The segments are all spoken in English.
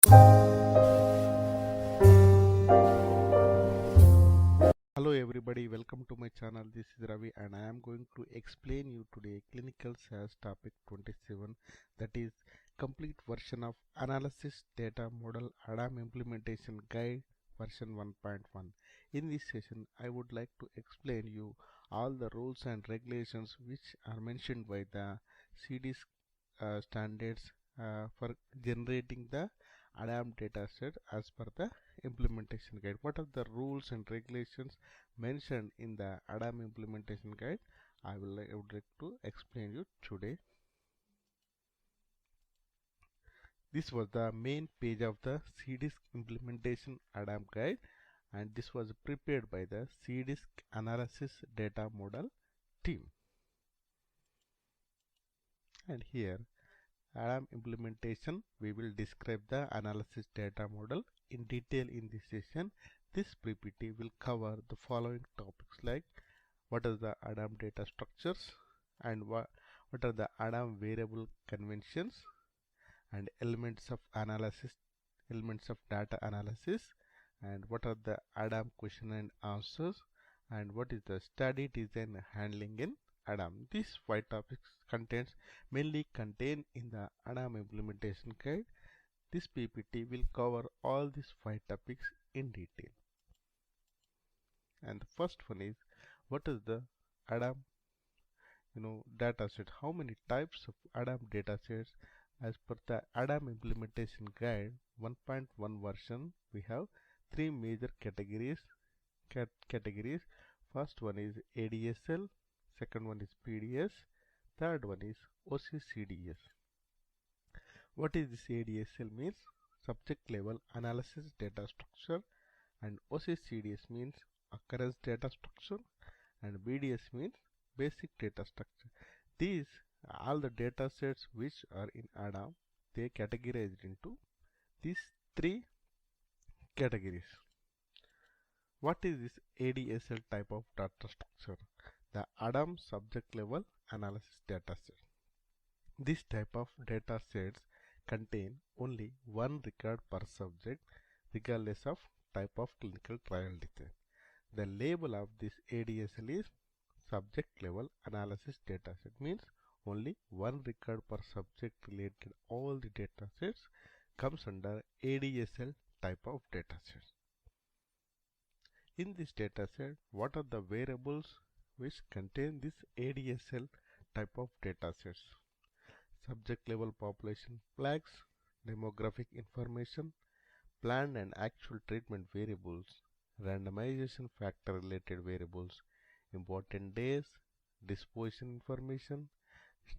Hello everybody, welcome to my channel. This is Ravi and I am going to explain you today clinical SAS topic 27, that is complete version of analysis data model ADaM implementation guide version 1.1. In this session I would like to explain you all the rules and regulations which are mentioned by the CD's standards for generating the ADaM dataset as per the implementation guide. What are the rules and regulations mentioned in the ADaM implementation guide? I would like to explain you today. This was the main page of the CDISC implementation ADaM guide, and this was prepared by the CDISC analysis data model team. And here ADaM implementation, we will describe the analysis data model in detail in this session. This PPT will cover the following topics like what are the ADaM data structures and what are the ADaM variable conventions and elements of data analysis, and what are the ADaM question and answers, and what is the study design handling in ADaM. These 5 topics mainly contained in the ADaM implementation guide. This PPT will cover all these 5 topics in detail. And the first one is what is the ADaM dataset. How many types of ADaM datasets? As per the ADaM implementation guide 1.1 version, we have 3 major categories. First one is ADSL, second one is PDS, third one is OCCDS. What is this ADSL means? Subject level analysis data structure, and OCCDS means occurrence data structure, and BDS means basic data structure. These all the data sets which are in ADaM, they categorized into these 3 categories. What is this ADSL type of data structure? The ADaM subject level analysis data set. This type of data sets contain only one record per subject regardless of type of clinical trial design. The label of this ADSL is subject level analysis dataset, means only one record per subject related all the datasets comes under ADSL type of datasets. In this dataset, what are the variables which contain this ADSL type of datasets? Subject level population flags, demographic information, planned and actual treatment variables, randomization factor related variables, important days, disposition information,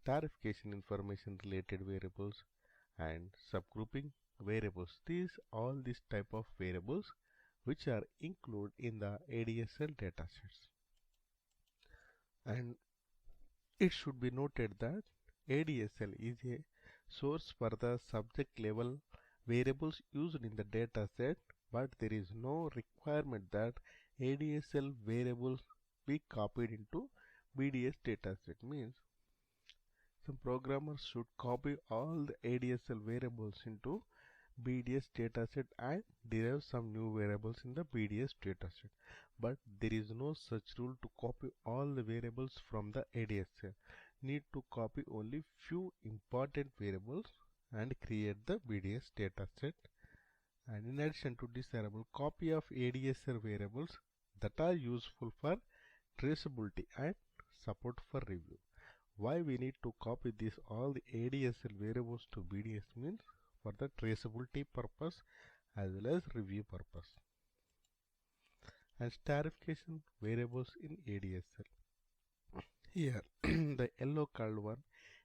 stratification information related variables, and subgrouping variables. All these type of variables which are included in the ADSL datasets. And it should be noted that ADSL is a source for the subject level variables used in the dataset, but there is no requirement that ADSL variables be copied into BDS dataset. Means some programmers should copy all the ADSL variables into BDS dataset and derive some new variables in the BDS dataset. But there is no such rule to copy all the variables from the ADSL. Need to copy only few important variables and create the BDS dataset. And in addition to desirable copy of ADSL variables that are useful for traceability and support for review. Why we need to copy all the ADSL variables to BDS means for the traceability purpose as well as review purpose. And stratification variables in ADSL. Here the yellow colored one,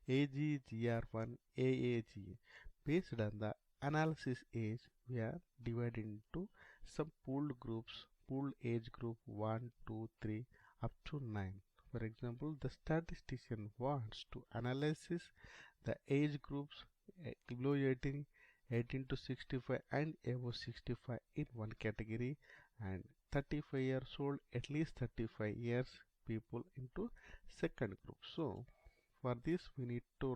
AGGR1 AAG, based on the analysis age, we are divided into some pooled groups, pooled age group 1, 2, 3 up to 9. For example, the statistician wants to analyze the age groups below 18 to 65 and above 65 in one category, and 35 years old, at least 35 years people into second group. So for this we need to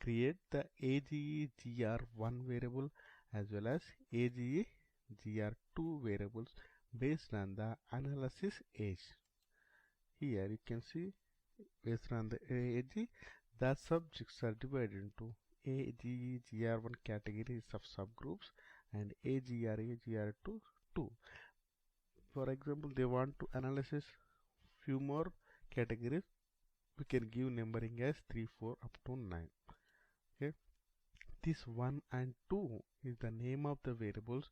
create the AGGR1 variable as well as AGE, GR2 variables based on the analysis age. Here you can see based on the AG, the subjects are divided into AGE, GR1 categories of subgroups and AGR, AGR2, 2. For example, they want to analyze few more categories. We can give numbering as 3, 4 up to 9. Okay. This 1 and 2 is the name of the variables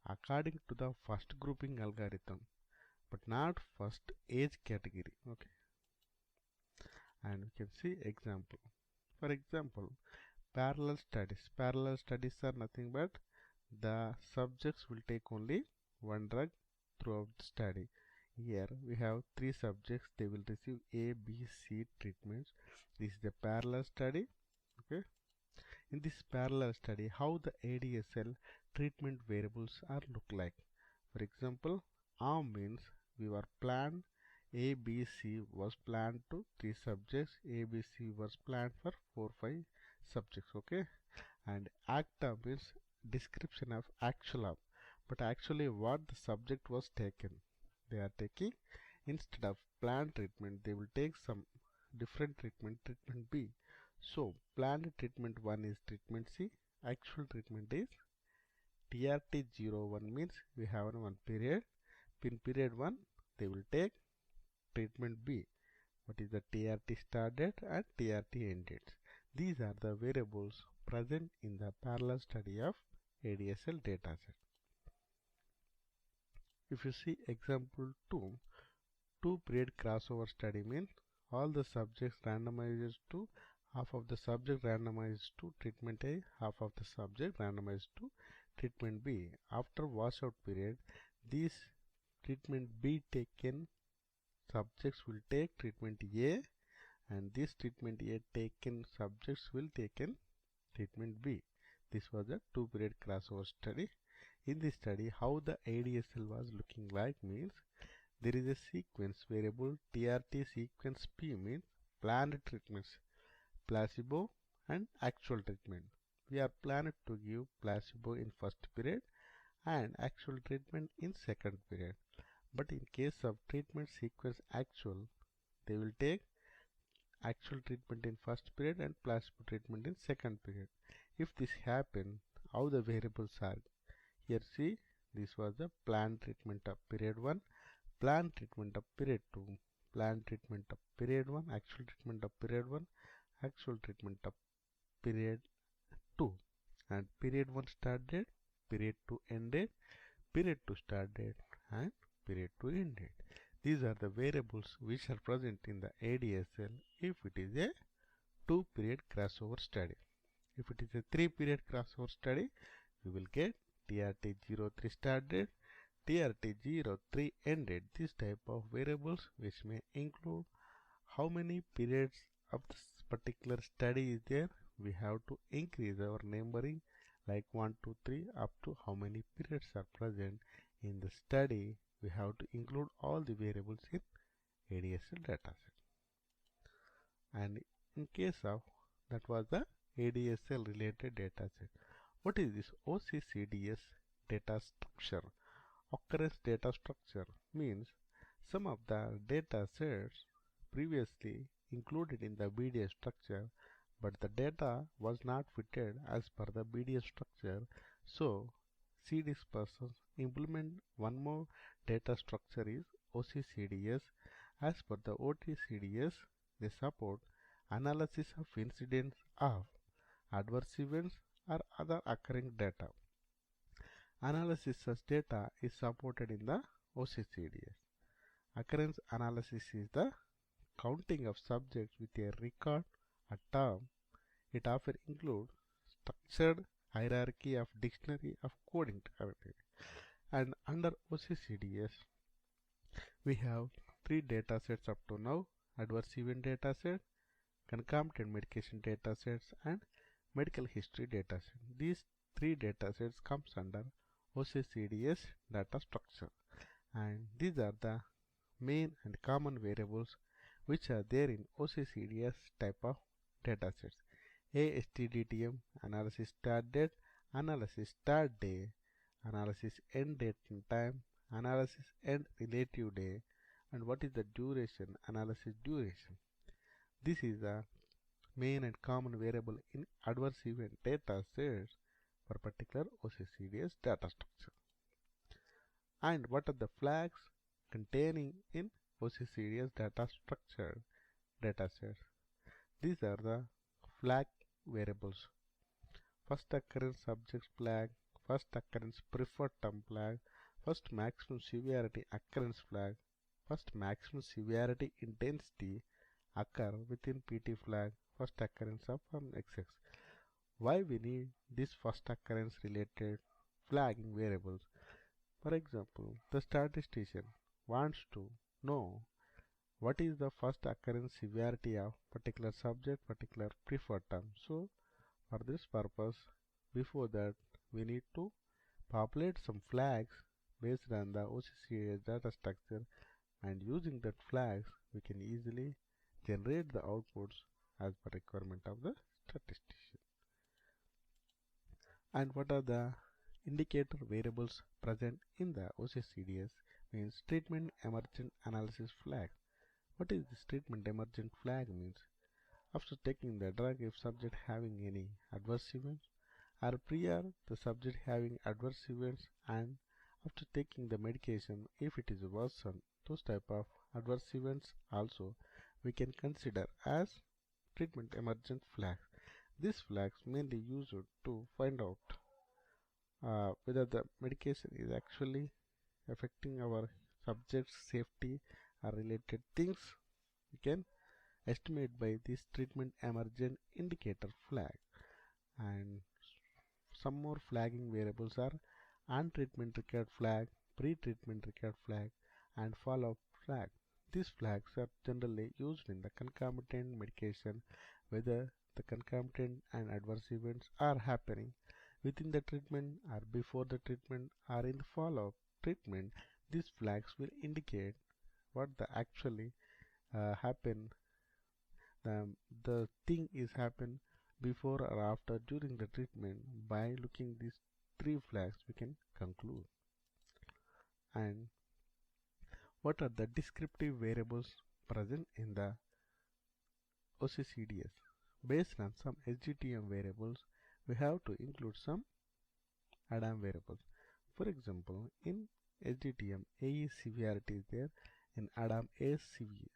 according to the first grouping algorithm, but not first age category. Okay. And we can see example. For example, parallel studies. Parallel studies are nothing but the subjects will take only one drug throughout the study. Here we have 3 subjects. They will receive A, B, C treatments. This is a parallel study. Okay. In this parallel study, how the ADSL treatment variables are look like. For example, ARM means we were planned A, B, C was planned to 3 subjects. A, B, C was planned for 4, 5 subjects. Okay. And ACTA means description of actual arm, but actually what the subject was taken. They are taking, instead of planned treatment, they will take some different treatment, treatment B. So planned treatment 1 is treatment C, actual treatment is TRT01 means we have one period. In period 1 they will take treatment B. What is the TRT start date and TRT end dates. These are the variables present in the parallel study of ADSL dataset. If you see example 2, 2-period crossover study means all the subjects randomized to half of the subject randomized to treatment A, half of the subject randomized to treatment B. After washout period, these treatment B taken subjects will take treatment A, and this treatment A taken subjects will taken treatment B. This was a 2-period crossover study. In this study, how the ADSL was looking like means there is a sequence variable TRT sequence P means planned treatments, placebo and actual treatment. We are planned to give placebo in first period and actual treatment in second period. But in case of treatment sequence actual, they will take actual treatment in first period and placebo treatment in second period. If this happen, how the variables are? Here see, this was the planned treatment of period 1, planned treatment of period 2, planned treatment of period 1, actual treatment of period 1, actual treatment of period 2, and period 1 start date, period 2 end date, period 2 start date and period 2 end date. These are the variables which are present in the ADSL if it is a 2-period crossover study. If it is a 3-period crossover study, we will get TRT03 start date, TRT03 end date. This type of variables which may include how many periods of this particular study is there. We have to increase our numbering like 1, 2, 3 up to how many periods are present in the study. We have to include all the variables in ADSL dataset. And in case of that was the ADSL related dataset. What is this OCCDS data structure? Occurrence data structure means some of the data sets previously included in the BDS structure, but the data was not fitted as per the BDS structure. So CDS persons implement one more data structure is OCCDS. As per the OCCDS, they support analysis of incidents of adverse events or other occurring data. Analysis such data is supported in the OCCDS. Occurrence analysis is the counting of subjects with a record, a term. It often includes structured hierarchy of dictionary of coding territory. And under OCCDS, we have 3 data sets up to now: adverse event data set, concomitant medication data sets, and medical history data set. These 3 data sets comes under OCCDS data structure, and these are the main and common variables which are there in OCCDS type of data sets. ASTDTM analysis start date, analysis start day, analysis end date and time, analysis end relative day, and what is the duration, analysis duration. This is the main and common variable in adverse event data sets for particular OCCDS data structure. And what are the flags containing in OCCDS data structure data sets? These are the flag variables. First occurrence subject flag, first occurrence preferred term flag, first maximum severity occurrence flag, first maximum severity intensity occur within PT flag, first occurrence of XX. Why we need this first occurrence related flagging variables? For example, the statistician wants to know what is the first occurrence severity of particular subject, particular preferred term. So for this purpose, before that we need to populate some flags based on the OCCDS data structure, and using that flags we can easily generate the outputs as per requirement of the statistician. And what are the indicator variables present in the OCCDS? Means treatment emergent analysis flag. What is this treatment emergent flag means? After taking the drug, if subject having any adverse events, or prior the subject having adverse events, and after taking the medication, if it is worsened, those type of adverse events also we can consider as treatment emergent flags. These flags mainly used to find out whether the medication is actually affecting our subject's safety or related things. We can estimate by this treatment emergent indicator flag. And some more flagging variables are on-treatment required flag, pre-treatment required flag, and follow-up flag. These flags are generally used in the concomitant medication, whether the concomitant and adverse events are happening within the treatment or before the treatment or in the follow-up treatment. These flags will indicate what the actually happen, the thing is happen before or after during the treatment. By looking these three flags we can conclude. And what are the descriptive variables present in the OCCDS? Based on some SGTM variables, we have to include some ADaM variables. For example, in SGTM, AE severity is there, in ADaM A severe.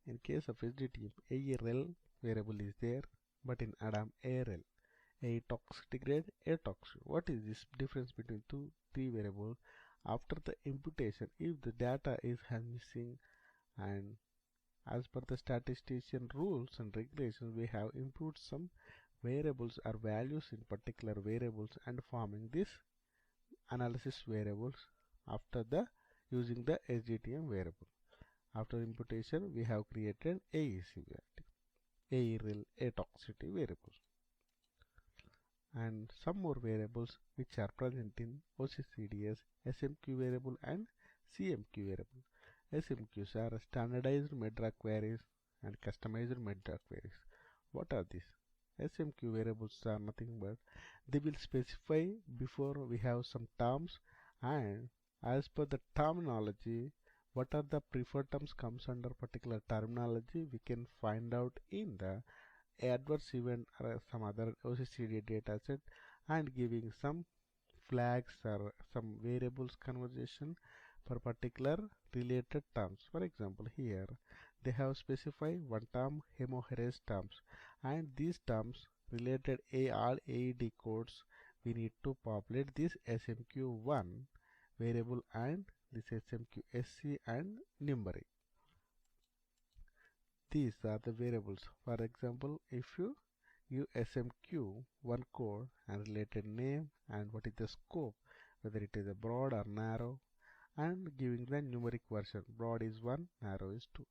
In case of SGTM, AE rel variable is there, but in ADaM A rel. A toxicity grade, A toxic. What is this difference between three variables? After the imputation, if the data is missing, and as per the statistician rules and regulations, we have input some variables or values in particular variables and forming this analysis variables after the using the SGTM variable. After imputation, we have created AE severity, AE rel, A toxicity variables. And some more variables which are present in OCCDS, SMQ variable and CMQ variable. SMQs are standardized MedDRA queries and customized MedDRA queries. What are these? SMQ variables are nothing but they will specify before we have some terms, and as per the terminology, what are the preferred terms comes under particular terminology we can find out in the adverse event or some other OCCD data set, and giving some flags or some variables conversation for particular related terms. For example, here they have specified one term hemohorase terms, and these terms related all AED codes we need to populate this SMQ1 variable and this SMQ-SC and numeric. These are the variables. For example, if you give SMQ1 code and related name and what is the scope, whether it is a broad or narrow, and giving the numeric version, broad is 1, narrow is 2.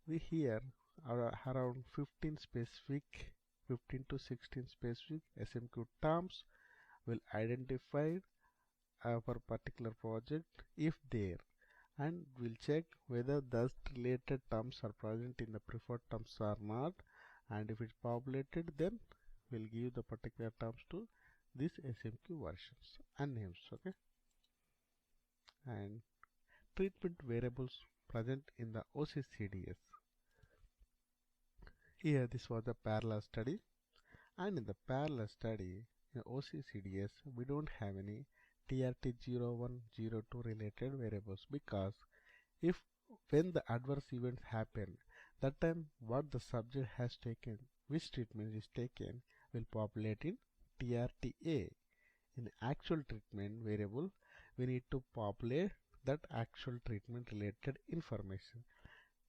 We here are around 15 to 16 specific SMQ terms will identify for particular project if there, and we'll check whether those related terms are present in the preferred terms or not, and if it's populated then we'll give the particular terms to these SMQ versions and names. Okay, and treatment variables present in the OCCDS. Here this was a parallel study, and in the parallel study in OCCDS we don't have any TRT01, 02 related variables, because if when the adverse events happen, that time what the subject has taken, which treatment is taken, will populate in TRTA. In actual treatment variable, we need to populate that actual treatment related information.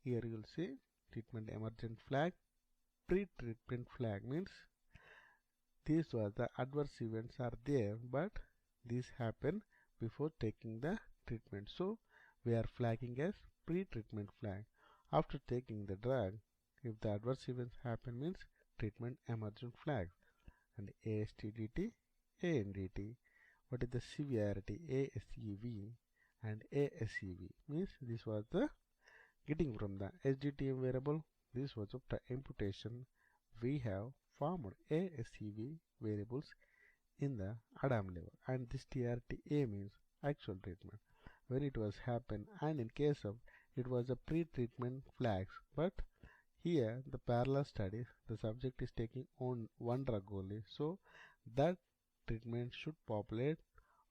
Here you will see treatment emergent flag. Pre-treatment flag means these were the adverse events are there, but these happen before taking the treatment, so we are flagging as pre-treatment flag. After taking the drug, if the adverse events happen, means treatment emergent flag. And ASTDT, ANDT, what is the severity, ASEV and ASEV, means this was the getting from the SDTM variable. This was after imputation. We have formed ASEV variables in the ADaM level, and this TRTA means actual treatment when it was happened, and in case of it was a pre-treatment flags. But here the parallel studies, the subject is taking on one drug only, so that treatment should populate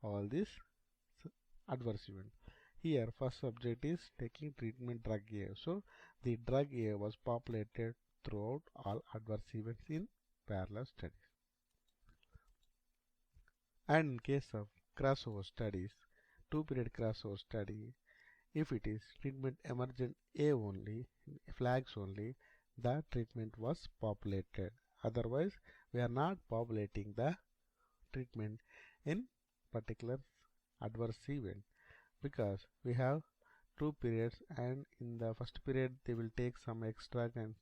all these adverse event. Here first subject is taking treatment drug A, so the drug A was populated throughout all adverse events in parallel studies. And in case of crossover studies, 2-period crossover study, if it is treatment emergent A only, flags only, the treatment was populated. Otherwise, we are not populating the treatment in particular adverse event, because we have 2 periods, and in the first period they will take some X drug, and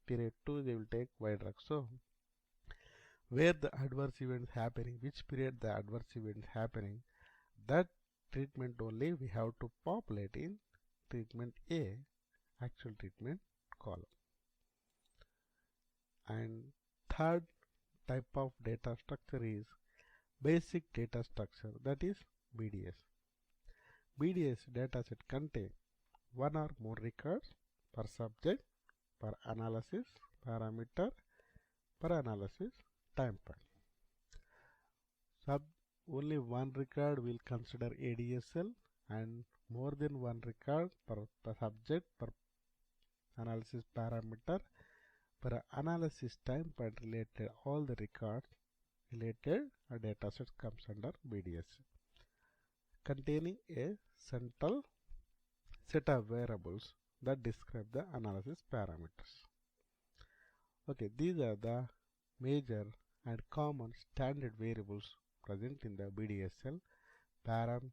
period 2 they will take Y drug. So where the adverse event is happening, which period the adverse event is happening, that treatment only we have to populate in treatment A, actual treatment column. And third type of data structure is basic data structure, that is BDS. BDS dataset contain one or more records per subject, per analysis parameter, per analysis time point. Only one record will consider ADSL, and more than one record per subject, per analysis parameter, per analysis time point related, all the records related a dataset comes under BDS, containing a central set of variables that describe the analysis parameters. Okay, these are the major and common standard variables present in the BDSL: param,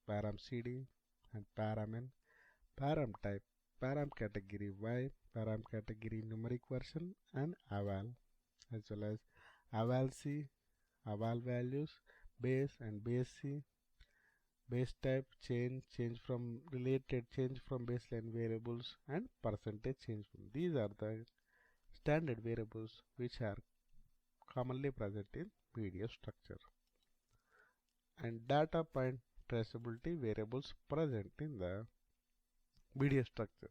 param CD, and param N, param type, param category Y, param category numeric version, and eval, as well as eval C, eval values, base and base C, base type, change from related, change from baseline variables, and percentage change from. These are the standard variables which are commonly present in BDS structure. And data point traceability variables present in the BDS structure.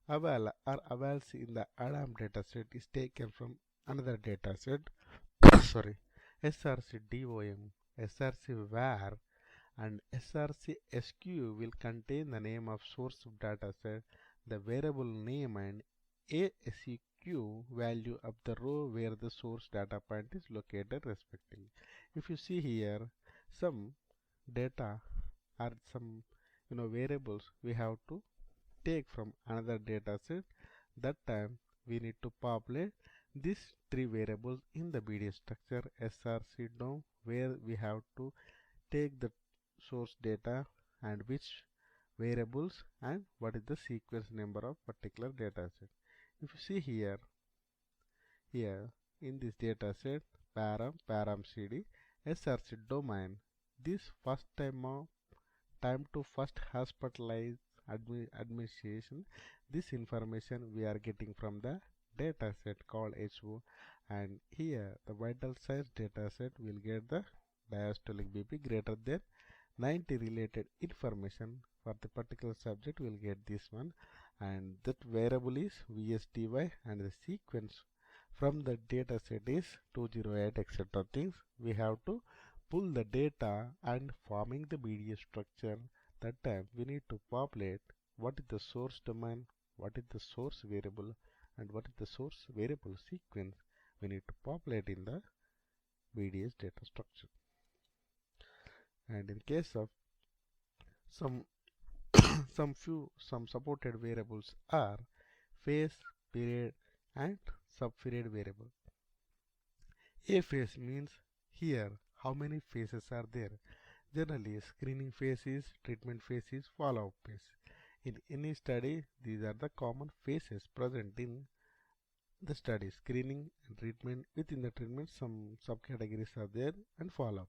Eval or eval C in the ADaM dataset is taken from another dataset, sorry, SRC DOM, SRC var, and SRC SQ will contain the name of source of dataset, the variable name, and ASEQ value of the row where the source data point is located respectively. If you see here, some data or some variables we have to take from another data set, that time we need to populate these three variables in the BDS structure: SRC DOM, where we have to take the source data and which variables and what is the sequence number of particular data set. If you see here in this data set, param CD, SRC domain, this first time to first hospitalized administration, this information we are getting from the data set called HO, and here the vital signs data set will get the diastolic BP greater than 90 related information for the particular subject will get this one, and that variable is VSTY, and the sequence from the data set is 208 etc. things. We have to pull the data and forming the BDS structure. That time we need to populate what is the source domain, what is the source variable, and what is the source variable sequence we need to populate in the BDS data structure. And in case of some some supported variables are phase, period, and subperiod variable. A phase means here how many phases are there. Generally, screening phase is, treatment phase is, follow-up phase. In any study, these are the common phases present in the study. Screening and treatment. Within the treatment, some subcategories are there, and follow-up.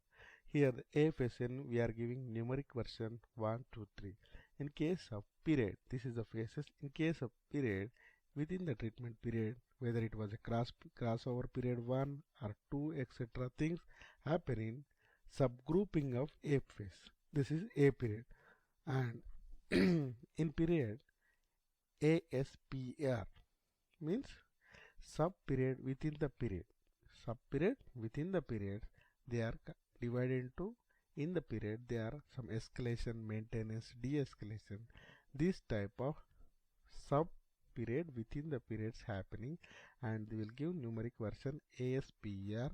Here, the AFSN, we are giving numeric version 1, 2, 3. In case of period, this is the phases. In case of period, within the treatment period, whether it was a crossover period 1 or 2, etc., things happen in subgrouping of A phase. This is A period. And in period, ASPR means sub-period within the period. Sub-period within the period, they are divided into, in the period, there are some escalation, maintenance, de-escalation. This type of sub-period within the periods happening, and they will give numeric version ASPER,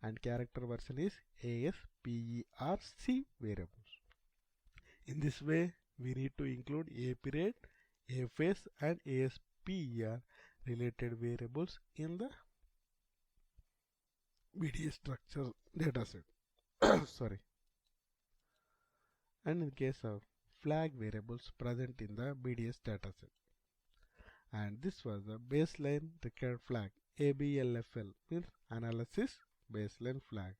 and character version is ASPERC variables. In this way, we need to include A period, A phase, and ASPER related variables in the BDS structure dataset. Sorry. And in case of flag variables present in the BDS dataset. And this was the baseline required flag. ABLFL means analysis baseline flag.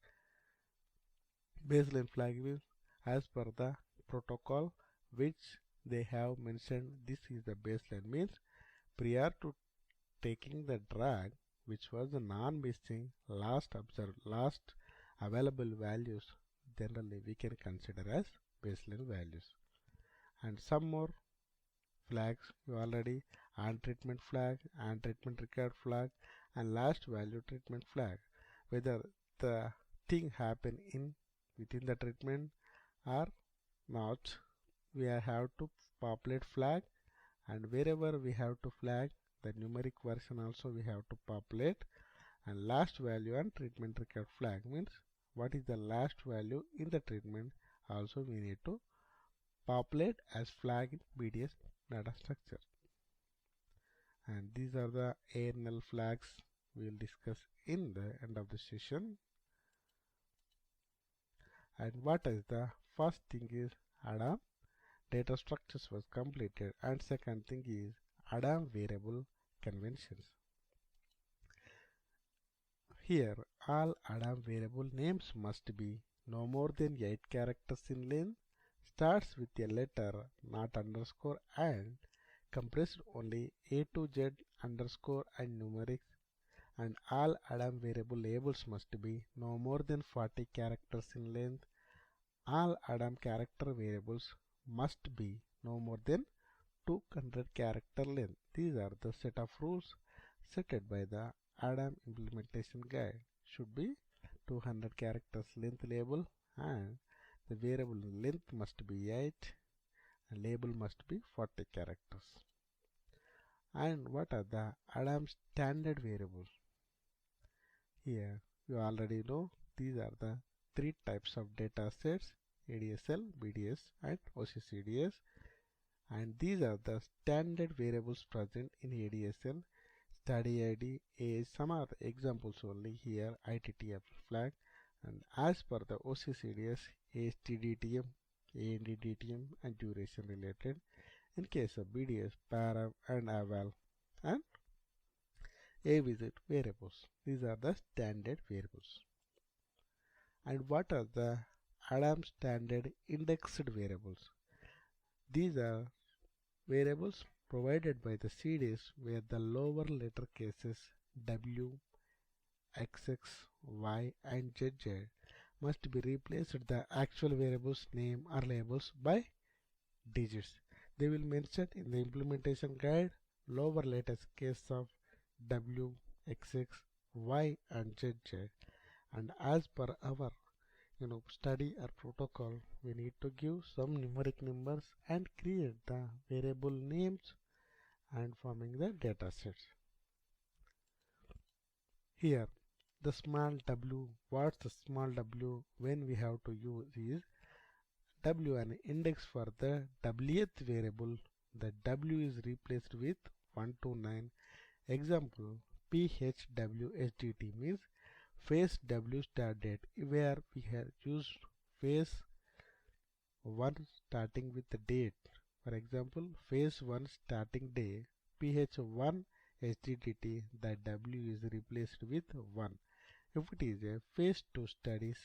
Baseline flag means as per the protocol which they have mentioned, this is the baseline, means prior to taking the drug, which was the non-missing last available values, generally we can consider as baseline values. And some more flags you already: on treatment flag, on treatment required flag, and last value treatment flag. Whether the thing happen in within the treatment or not, we have to populate flag, and wherever we have to flag, the numeric version also we have to populate. And last value and treatment required flag means what is the last value in the treatment also we need to populate as flag in BDS data structure. And these are the ANL flags we will discuss in the end of the session. And what is the first thing is ADaM data structures was completed, and second thing is ADaM variable conventions. Here all ADaM variable names must be no more than 8 characters in length, starts with a letter, not underscore, and compressed only A to Z underscore and numerics, and all ADaM variable labels must be no more than 40 characters in length. All ADaM character variables must be no more than 200 character length. These are the set of rules set by the ADaM implementation guide. Should be 200 characters length label, and the variable length must be 8 and label must be 40 characters. And what are the ADaM standard variables? Here you already know these are the 3 types of data sets: ADSL, BDS, and OCCDS. And these are the standard variables present in ADSL: study ID, age. Some are the examples only here: ITTF flag. And as per the OCCDS, age TDTM, ANDDTM, and duration related. In case of BDS, param and eval and a visit variables. These are the standard variables. And what are the ADaM standard indexed variables? These are variables provided by the CDs where the lower letter cases W, xx, y and zz must be replaced the actual variables name or labels by digits. They will mention in the implementation guide lower latest case of w, xx, y and zz, and as per our study or protocol, we need to give some numeric numbers and create the variable names and forming the data sets. Here the small w, what's the small w when we have to use is w an index for the wth variable. The w is replaced with 1 to 9. Example phwsdt means phase w start date, where we have used phase 1 starting with the date. For example, phase 1 starting day, ph1 sdtt, the w is replaced with 1. If it is a phase 2 studies,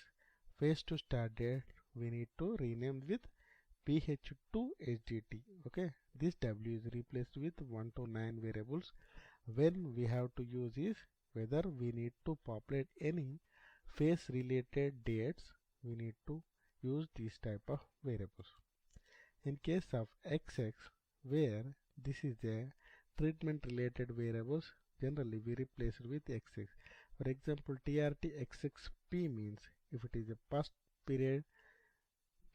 phase 2 start date, we need to rename with ph2 sdt. Okay, this w is replaced with 1 to 9 variables. When we have to use is whether we need to populate any phase related dates, we need to use these type of variables. In case of xx, where this is a treatment related variables, generally we replace it with xx. For example, trt xxp means if it is a past period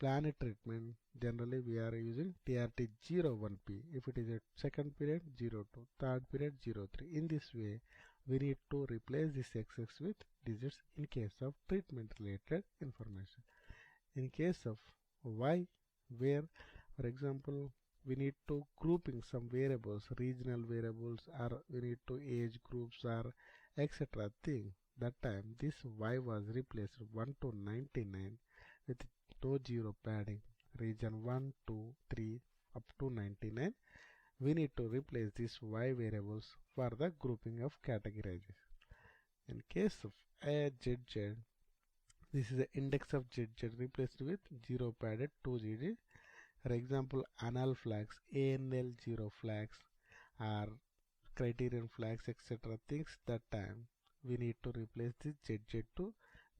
planet treatment, generally we are using trt01p. If it is a second period 02, third period 03. In this way, we need to replace this xx with digits in case of treatment related information. In case of y, where for example we need to grouping some variables, regional variables, or we need to age groups or etc. thing, that time this y was replaced 1 to 99 with no zero padding. Region 1, 2, 3 up to 99. We need to replace these y variables for the grouping of categorization. In case of zz, this is the index of zz replaced with 0 padded 2zz. For example, annual flags, ANL 0 flags, or criterion flags, etc. things, that time we need to replace this zz to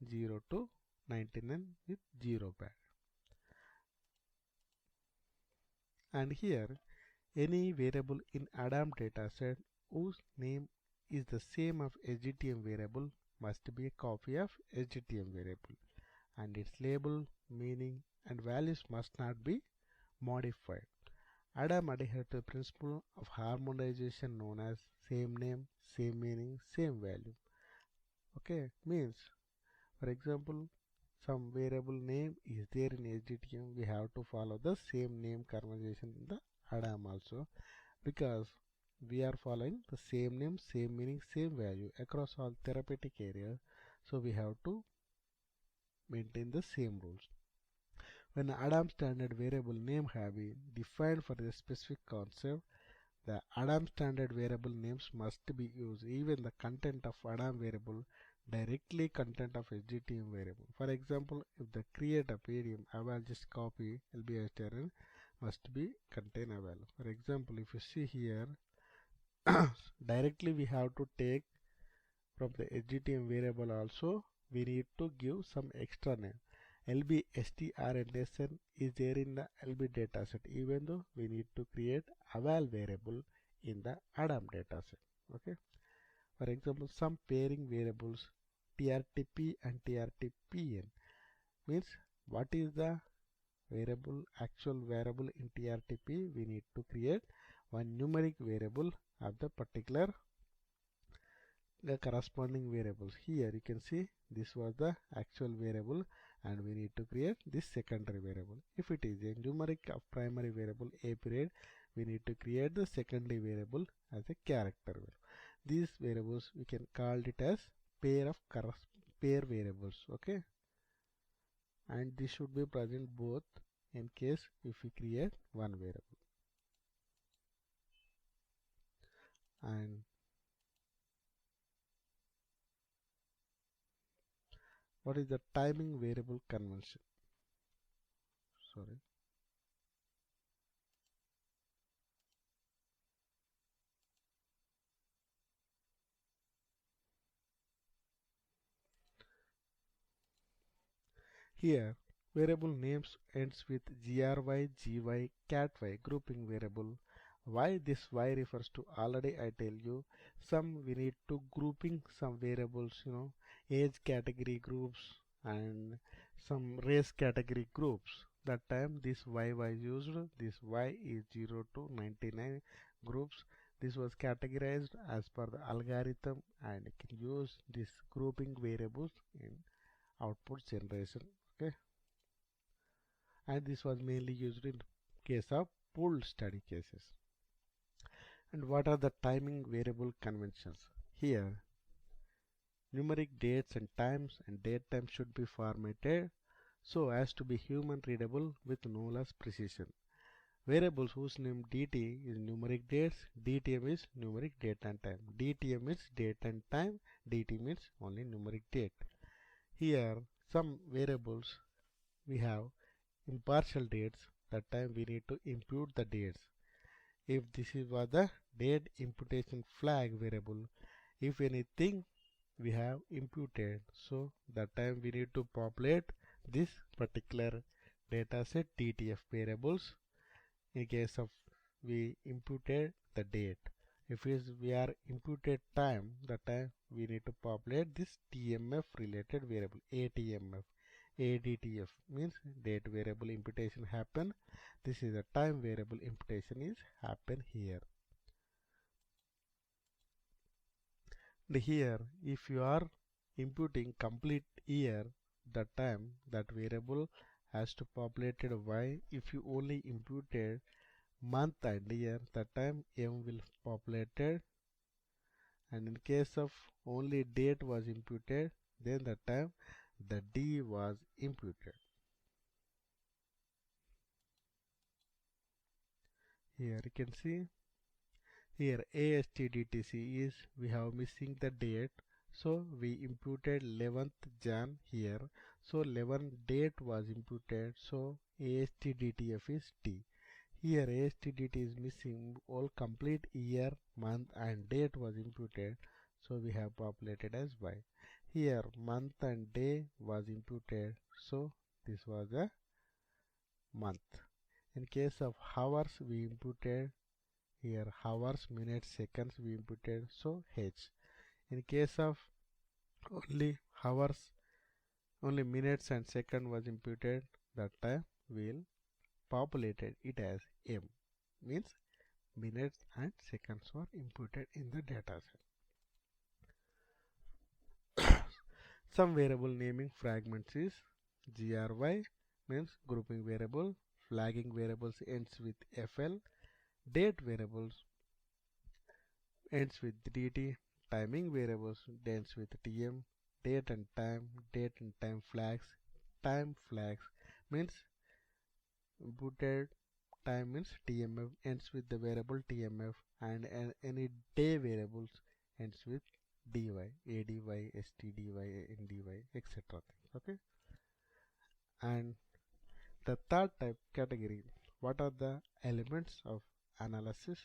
0 to 99 with 0 pad. And here any variable in ADaM dataset whose name is the same of SGTM variable must be a copy of SGTM variable, and its label, meaning and values must not be modified. ADaM adheres to the principle of harmonization known as same name, same meaning, same value. Okay, means for example, some variable name is there in SGTM, we have to follow the same name conversation in the ADaM also, because we are following the same name, same meaning, same value across all therapeutic areas, so we have to maintain the same rules. When ADaM standard variable name have been defined for a specific concept, the ADaM standard variable names must be used. Even the content of ADaM variable directly content of SGTM variable. For example, if the create of ADaM eval just copy LBSTRN must be contain eval. For example, if you see here, directly we have to take from the SGTM variable also, we need to give some extra name. LBSTRNSN is there in the LB dataset, even though we need to create eval variable in the ADaM dataset. Okay. For example, some pairing variables TRTP and TRTPN means what is the variable, actual variable in TRTP. We need to create one numeric variable of the particular corresponding variables. Here you can see this was the actual variable, and we need to create this secondary variable. If it is a numeric of primary variable a period, we need to create the secondary variable as a character variable. These variables we can call it as pair variables. Okay, and this should be present both in case if we create one variable. And what is the timing variable convention? Sorry. Here, variable names ends with gry, gy, cat_y grouping variable. Why this y refers to already I tell you. Some we need to grouping some variables, age category groups and some race category groups. That time this y was used. This y is 0 to 99 groups. This was categorized as per the algorithm and can use this grouping variables in output generation. Okay, and this was mainly used in case of pooled study cases. And what are the timing variable conventions? Here, numeric dates and times and date time should be formatted so as to be human readable with no less precision. Variables whose name dt is numeric dates, dtm is numeric date and time. dtm is date and time, dt means only numeric date. Here, some variables we have impartial dates. That time we need to impute the dates. If this was the date imputation flag variable, if anything we have imputed, so that time we need to populate this particular data set DTF variables in case of we imputed the date. If we are imputed time, that time we need to populate this TMF related variable ATMF. ADTF means date variable imputation happen. This is a time variable imputation is happen here. And here if you are imputing complete year, that time that variable has to populated y. If you only imputed month and year, that time m will populated, and in case of only date was imputed, then that time the d was imputed. Here you can see here ASTDTC is we have missing the date, so we imputed 11th Jan here, so 11 date was imputed, so ASTDTF is T. Here ASTDT is missing, all complete year, month and date was imputed, so we have populated as y. Here month and day was imputed, so this was a month. In case of hours we imputed here hours, minutes, seconds we imputed, so h. In case of only hours, only minutes and second was imputed, that time we'll populated it as m, means minutes and seconds were imputed in the data set. Some variable naming fragments is gry means grouping variable, flagging variables ends with fl, date variables ends with dt, timing variables ends with tm, date and time flags, time flags means imputed time means tmf ends with the variable tmf, and any day variables ends with dy, ady, stdy, ndy, etc. Okay, and the third type category, what are the elements of analysis?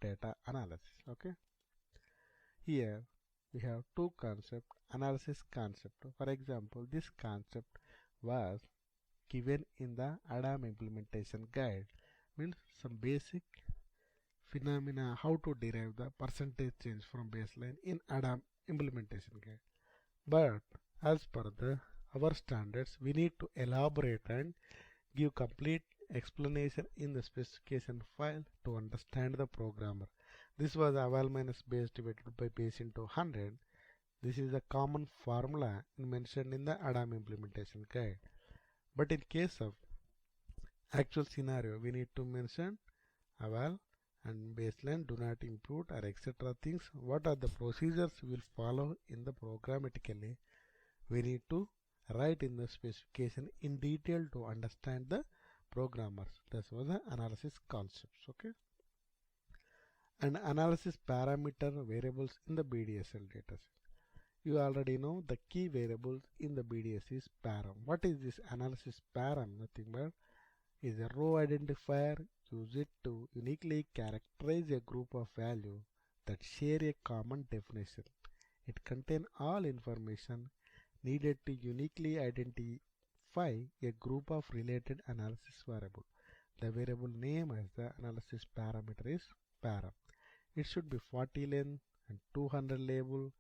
Data analysis. Okay, here we have two concepts, analysis concept. For example, this concept was given in the ADaM implementation guide, means some basic phenomena how to derive the percentage change from baseline in ADaM implementation guide. But as per our standards, we need to elaborate and give complete explanation in the specification file to understand the programmer. This was aval minus base divided by base into 100. This is a common formula mentioned in the ADaM implementation guide. But in case of actual scenario, we need to mention aval and baseline do not impute or etc. things. What are the procedures we will follow in the programmatically? We need to write in the specification in detail to understand the programmers. That was the analysis concepts. Okay, and analysis parameter variables in the BDSL dataset. You already know the key variables in the BDS is param. What is this analysis param? Nothing but is a row identifier. Use it to uniquely characterize a group of value that share a common definition. It contains all information needed to uniquely identify specify a group of related analysis variable. The variable name as the analysis parameter is param. It should be 40 length and 200 label,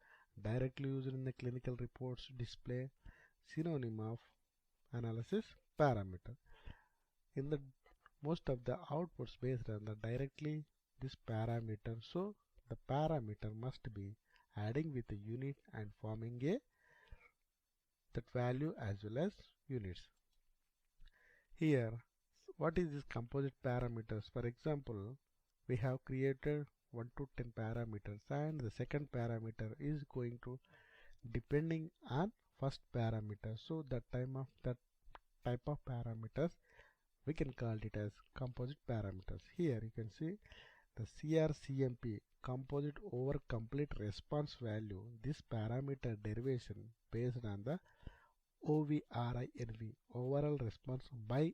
directly used in the clinical reports display, synonym of analysis parameter. In the most of the outputs based on the directly this parameter, so the parameter must be adding with a unit and forming a that value as well as units. Here, what is this composite parameters? For example, we have created 1 to 10 parameters, and the second parameter is going to depending on first parameter. So that type of parameters we can call it as composite parameters. Here you can see the CRCMP, composite over complete response value. This parameter derivation based on the OVRINV, overall response by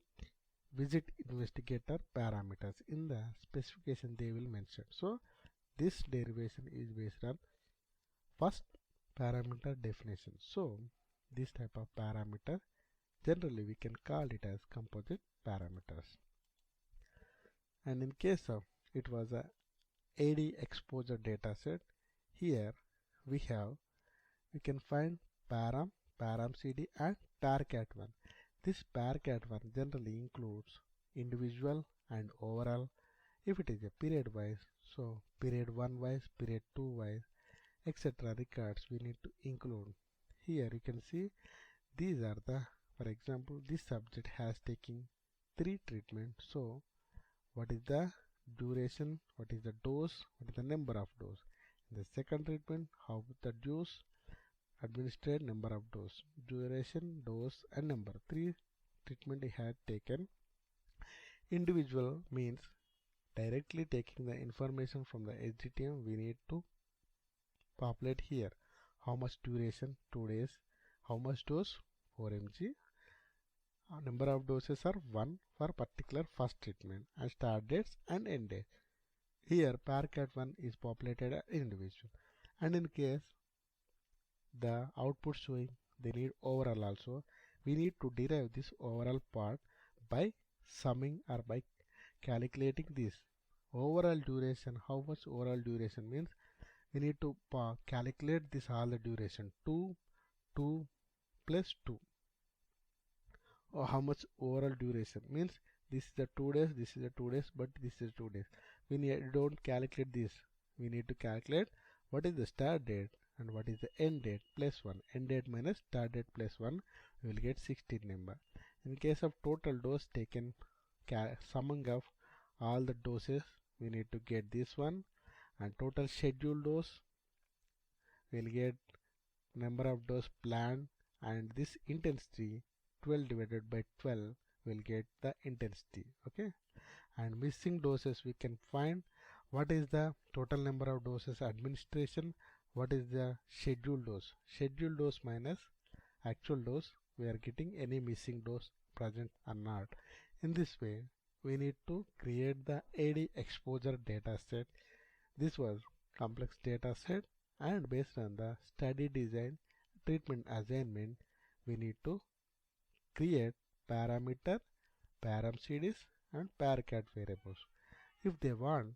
visit investigator parameters. In the specification they will mention. So this derivation is based on first parameter definition. So this type of parameter generally we can call it as composite parameters. And in case of it was a AD exposure dataset, here we can find param, param CD and parcat1. This parcat1 generally includes individual and overall. If it is a period wise, so period 1 wise, period 2 wise, etc. records we need to include. Here you can see these are the, for example, this subject has taken 3 treatments. So what is the duration, what is the dose, what is the number of dose. In the second treatment, how the dose, administered, number of dose, duration, dose and number. 3 treatment he had taken. Individual means directly taking the information from the HDTM. We need to populate here. How much duration, 2 days. How much dose, 4 mg. Number of doses are 1 for particular first treatment, and start dates and end dates. Here parcat1 is populated as individual, and in case the output showing they need overall also, we need to derive this overall part by summing or by calculating this overall duration. How much overall duration means we need to calculate this all the duration 2 plus 2. Or how much overall duration means this is the 2 days, this is the 2 days, but this is 2 days. We don't calculate this. We need to calculate what is the start date and what is the end date plus 1. End date minus start date plus 1, we will get 16 number. In case of total dose taken, summing of all the doses, we need to get this one, and total scheduled dose we will get number of dose planned, and this intensity 12 divided by 12 will get the intensity. Okay, and missing doses we can find what is the total number of doses administration, what is the scheduled dose minus actual dose, we are getting any missing dose present or not. In this way we need to create the AD exposure data set. This was complex data set, and based on the study design, treatment assignment, we need to create parameter, param CDs and parcat variables. If they want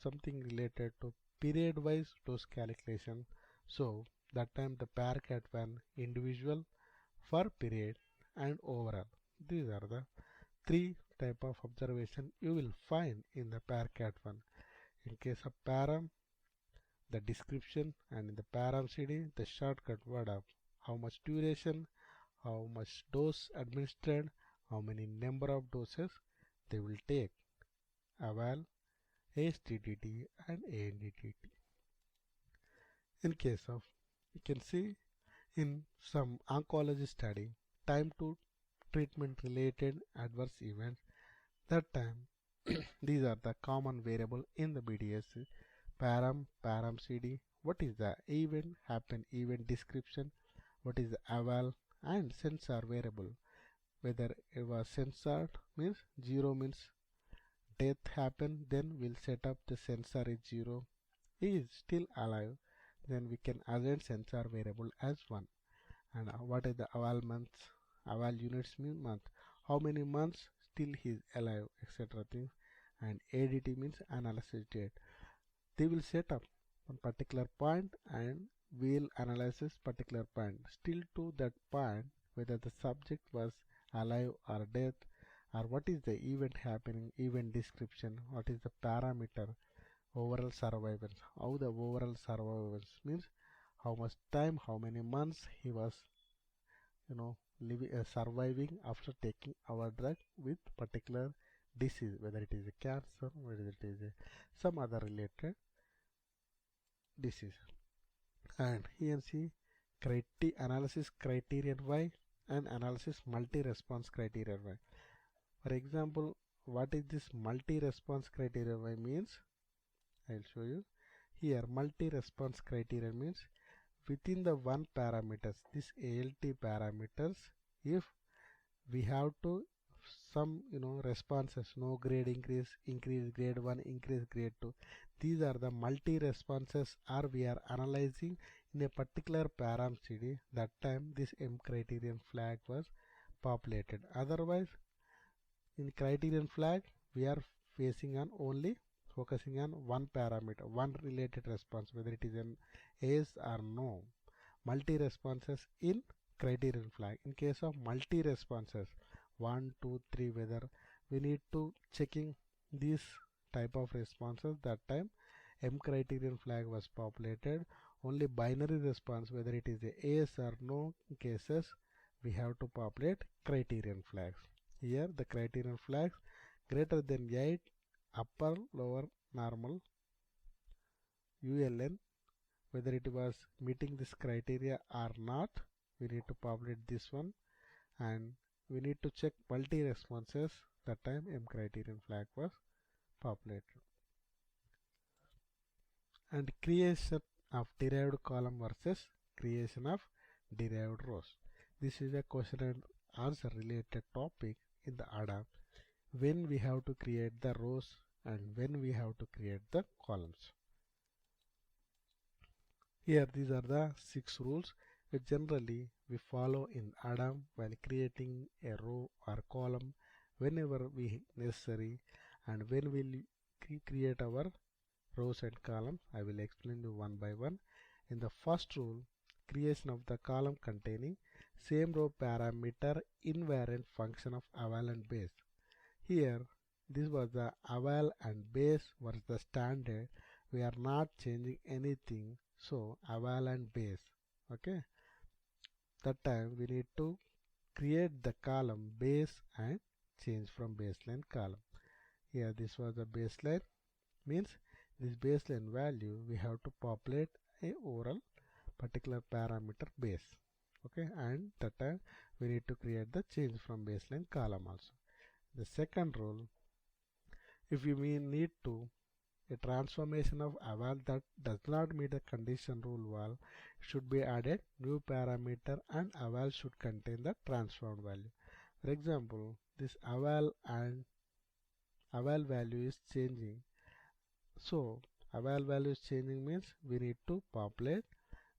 something related to period wise dose calculation, so that time the parcat1 individual for period and overall. These are the 3 type of observation you will find in the parcat1. In case of param, the description, and in the param CD, the shortcut word of how much duration, how much dose administered, how many number of doses they will take, eval, ASTDT and ANDTT. In case of, you can see in some oncology study, time to treatment related adverse events, that time these are the common variable in the BDS, param, param CD, what is the event happen, event description, what is the eval, and sensor variable. Whether it was censored means 0 means death happen, then we'll set up the sensor is 0. He is still alive, then we can assign sensor variable as 1. And what is the eval months Eval units means month. How many months still he is alive, etc. things. And ADT means analysis date. They will set up one particular point and will analyze this particular point. Still to that point, whether the subject was alive or dead, or what is the event happening, event description, what is the parameter, overall survivance. How the overall survivance means how much time, how many months he was, living, surviving after taking our drug with particular disease, whether it is a cancer, whether it is some other related disease. And here see analysis criterion Y and analysis multi-response criterion Y. For example, what is this multi-response criterion Y means? I will show you. Here multi-response criterion means within the one parameters, this ALT parameters, if we have to some responses, no grade increase grade 1, increase grade 2, these are the multi responses, or we are analyzing in a particular param CD. That time this M criterion flag was populated. Otherwise in criterion flag we are facing on only focusing on one parameter, one related response, whether it is an yes or no. Multi responses in criterion flag. In case of multi responses 1, 2, 3, whether we need to checking these type of responses, that time M criterion flag was populated. Only binary response, whether it is a yes or no cases, we have to populate criterion flags. Here the criterion flags greater than 8 upper lower normal ULN, whether it was meeting this criteria or not, we need to populate this one. And we need to check multi responses, that time M criterion flag was populated. And creation of derived column versus creation of derived rows. This is a question and answer related topic in the ADaM, when we have to create the rows and when we have to create the columns. Here these are the 6 rules which generally we follow in ADaM while creating a row or column whenever we necessary, and when we will create our rows and columns. I will explain you one by one. In the first rule, creation of the column containing same row parameter invariant function of eval and base. Here this was the eval and base was the standard. We are not changing anything, so eval and base. Okay, that time we need to create the column base and change from baseline column. Here this was the baseline, means this baseline value we have to populate a overall particular parameter base. Okay, and that time we need to create the change from baseline column also. The second rule, if we need to a transformation of eval that does not meet the condition rule val, should be added new parameter and eval should contain the transformed value. For example, this eval and eval value is changing. So eval value is changing means we need to populate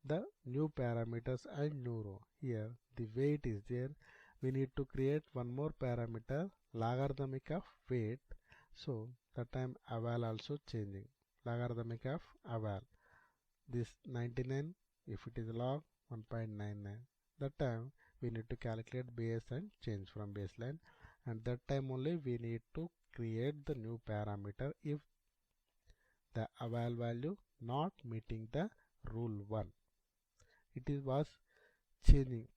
the new parameters and new row. Here the weight is there. We need to create one more parameter, logarithmic of weight. So that time eval also changing, logarithmic of eval. This 99, if it is log 1.99, that time we need to calculate base and change from baseline, and that time only we need to create the new parameter if the eval value not meeting the rule 1. It was changing.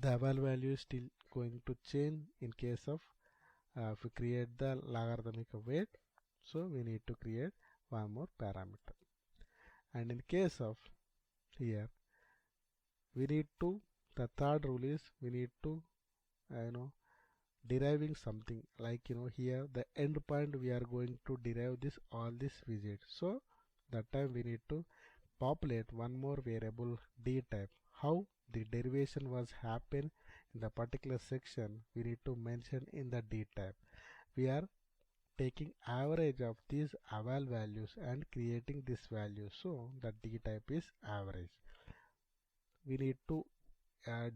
The eval value is still going to change in case of if we create the logarithmic of weight, so we need to create one more parameter. And in case of here, we need to, the third rule is we need to deriving something like here the end point we are going to derive this all this visit. So that time we need to populate one more variable d type. How the derivation was happen in the particular section we need to mention in the d type. We are taking average of these eval values and creating this value, so the d type is average. We need to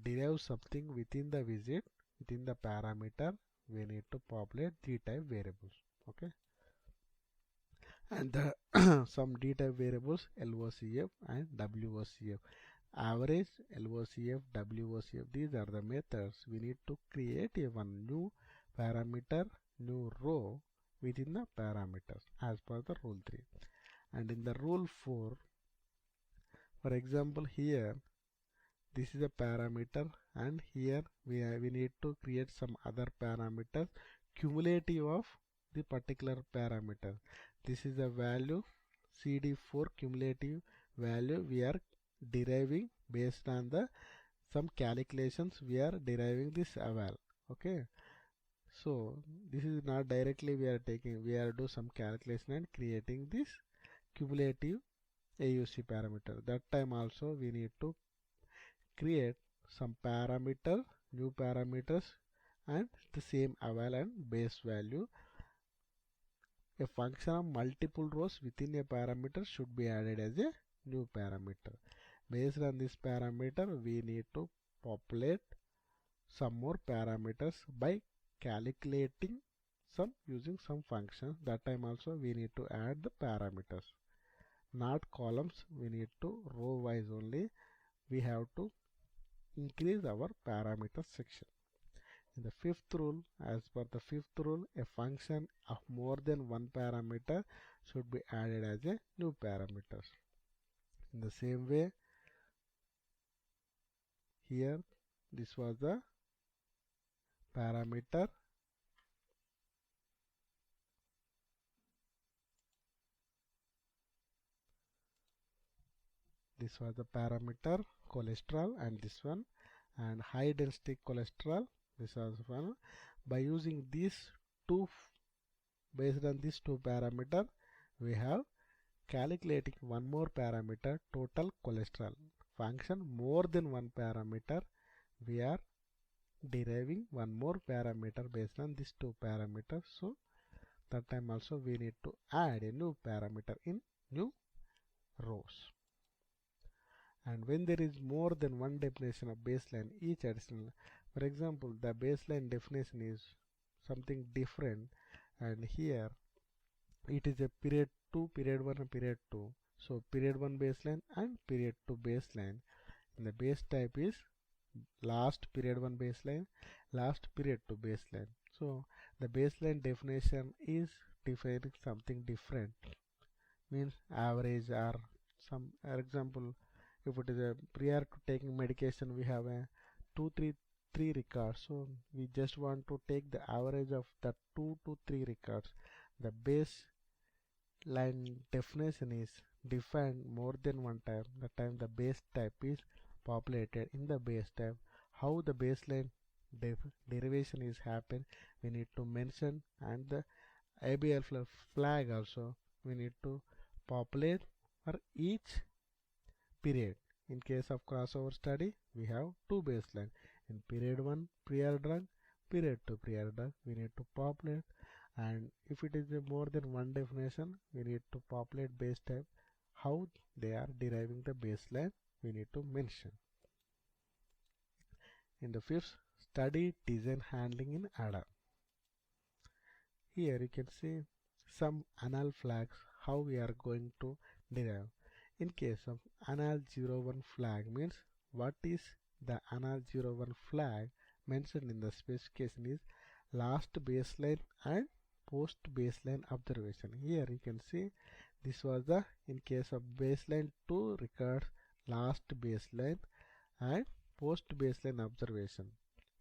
derive something within the visit, within the parameter, we need to populate the type variables. Okay, and the some d type variables LOCF and WOCF. Average, LOCF, WOCF, these are the methods we need to create a one new parameter, new row within the parameters as per the rule 3. And in the rule 4, for example, here this is a parameter, and here we need to create some other parameters cumulative of the particular parameter. This is a value CD4 cumulative value we are deriving based on the some calculations we are deriving this eval. Okay, so this is not directly we are taking, we are do some calculation and creating this cumulative AUC parameter. That time also we need to create some parameter, new parameters, and the same eval and base value. A function of multiple rows within a parameter should be added as a new parameter. Based on this parameter, we need to populate some more parameters by calculating some using some functions. That time also we need to add the parameters, not columns. We need to row wise only. We have to increase our parameter section. In the fifth rule, as per the fifth rule, a function of more than one parameter should be added as a new parameter. In the same way, here this was the parameter, this was the parameter cholesterol, and this one, and high density cholesterol, this was one. By using these two, based on these two parameter, we have calculating one more parameter, total cholesterol function more than one parameter. We are deriving one more parameter based on these two parameters. So that time also we need to add a new parameter in new rows. And when there is more than one definition of baseline, each additional, for example, the baseline definition is something different, and here it is a period 2, period 1 and period 2. So period 1 baseline and period 2 baseline. And the base type is last period 1 baseline, last period 2 baseline. So the baseline definition is defining something different, means average or some, for example, if it is a prior to taking medication, we have a 3 records. So we just want to take the average of the 2 to 3 records. The baseline definition is defined more than one time. The time the base type is populated in the base type. How the baseline derivation is happen, we need to mention, and the ABL flag also we need to populate for each period. In case of crossover study, we have two baseline. In period 1 prior drug, period 2 prior drug, we need to populate. And if it is a more than one definition, we need to populate base type. How they are deriving the baseline, we need to mention. In the fifth, study design handling in ADaM. Here you can see some anal flags, how we are going to derive. In case of anal 01 flag, means what is the anal 01 flag mentioned in the specification is last baseline and post baseline observation. Here you can see this was the, in case of baseline 2 records last baseline and post baseline observation.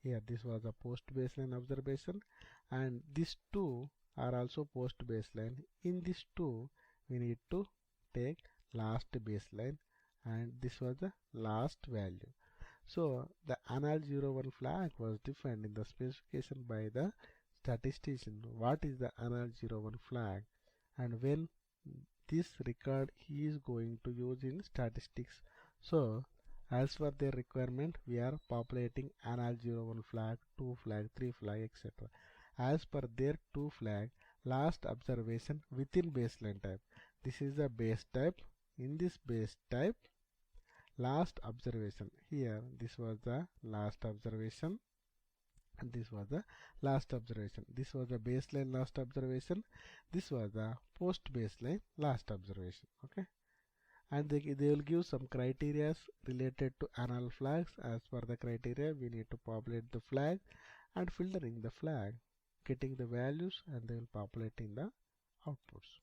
Here this was a post baseline observation, and these two are also post baseline. In these two we need to take last baseline, and this was the last value. So the anal 01 flag was defined in the specification by the statistician. What is the anal 01 flag, and when this record he is going to use in statistics. So as per their requirement, we are populating anal 01 flag, 2 flag, 3 flag, etc. As per their 2 flag, last observation within baseline type. This is the base type. In this base type, last observation. Here this was the last observation and this was the last observation. This was the baseline last observation. This was the post baseline last observation. Okay, and they will give some criteria related to annual flags. As per the criteria, we need to populate the flag and filtering the flag, getting the values, and they will populating the outputs.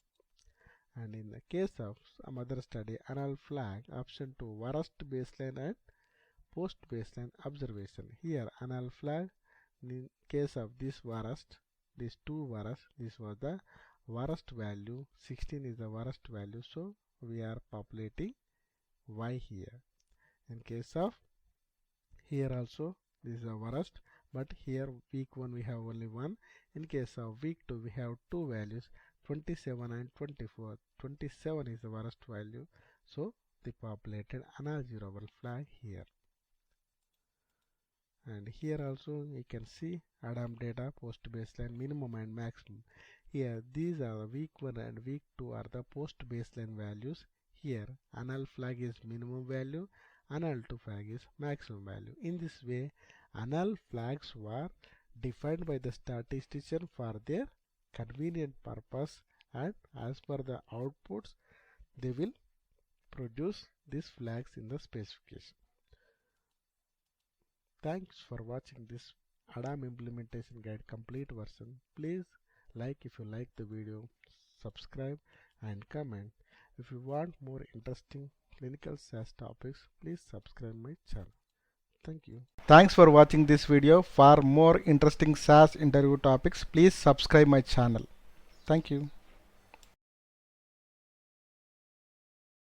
And in the case of some other study, annual flag option to worst baseline and post baseline observation. Here annual flag, in case of this worst, these two worst, this was the worst value, 16 is the worst value, so we are populating Y here. In case of here also this is the worst, but here week 1 we have only 1. In case of week 2 we have two values, 27 and 24. 27 is the worst value, so they populated unobservable flag here. And here also you can see ADaM data post baseline minimum and maximum. Here these are the week 1 and week 2 are the post baseline values. Here annual flag is minimum value, annual 2 flag is maximum value. In this way annual flags were defined by the statistician for their convenient purpose, and as per the outputs they will produce these flags in the specification. Thanks for watching this ADaM implementation guide complete version. Please like if you like the video, subscribe and comment. If you want more interesting clinical SAS topics, please subscribe my channel. Thank you. Thanks for watching this video. For more interesting SAS interview topics, please subscribe my channel. Thank you.